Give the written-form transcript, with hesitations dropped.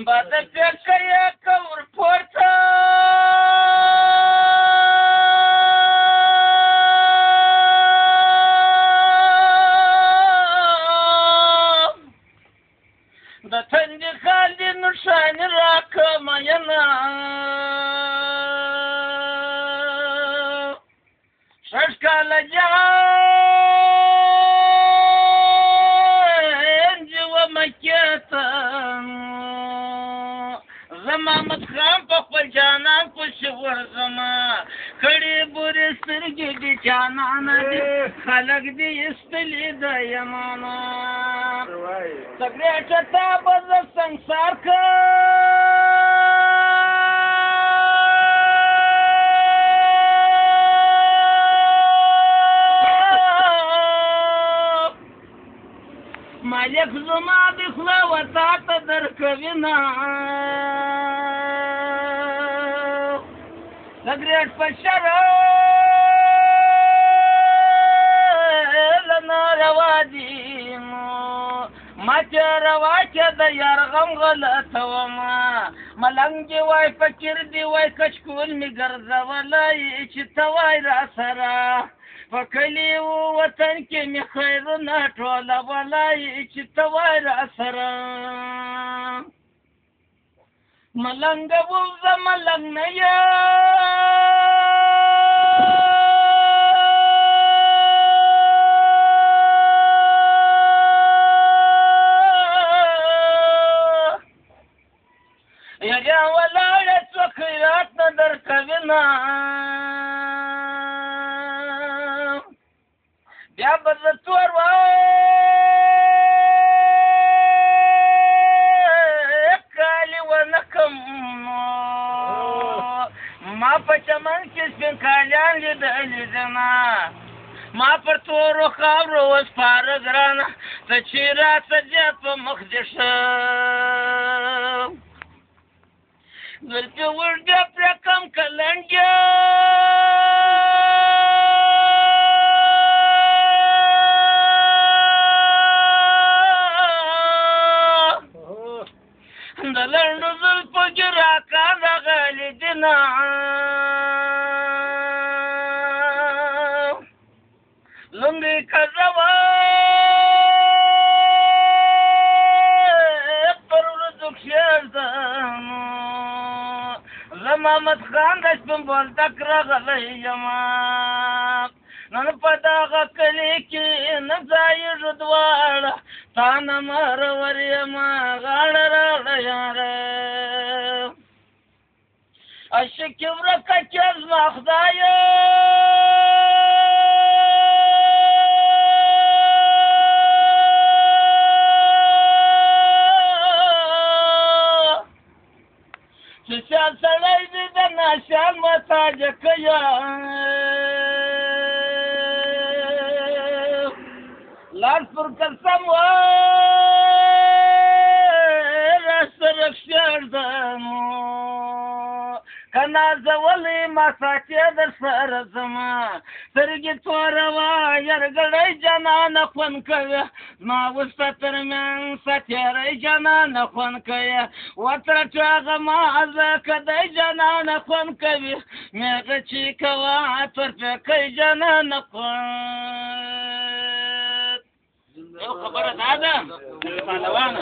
بعد فكر كور پورته د تندې خالي نشان راکم ینه شش کاله جنج ومه کېته محمد خان په خپل جانان پسې ورځمه کړې بورې سترګې دې جانانه دي خلک دې ایستلي د یمانه سګرېټه تا به زه سنګسار مالک زما د خوله وتا ته درکوینه سګرېټ په شرل ناروا دي ما چې روا کې د یار غم غلطه ومه ملنګ دې وای فکر دې وای کچکول مې ګرځولی چې ته وای را سره په کلي وطن کې مې خیرونه ټولولی چې ته وای را سره ملنګ ووځه ملنګ نه یم یاریا ولاړه څوک خیرات نه درکوینه بیا به زه تور کالي ونه کم ما په چمن کې سپین کالیان لیدلي دینه ما پر تورو خاورو وسپاره ګرانه ته چې راته زیات په مخ دې شم زلفې ورډه پرې کم کلنډه د لنډو زلفو کې راکاږه غلي دینه لنګې کزه وه پر ورځو کښېږدم زه محمد خان د سپین بولدک راغلی یمه نن په دغه کلي کې نه ځایږو دواړه تا نه مرور یمه غاړه راغله یاره عاشقې ورکه چې زما خدایه چې سیال سړی دې د ناشیان متاجه کوي لار پر قسم را سره کښېږدم که نازولې ما ساتې در سره ځمه سترګې توره وه یرګړی جانانه خوند کوي زما اوس په ترمنځ ساتېری جانانه خوند کوي وترټه هغه مازه که دی جانانه خوند کوي مېغه چې کوه تورپیکی جانانه خوند یو خبره دا ده پهلوانه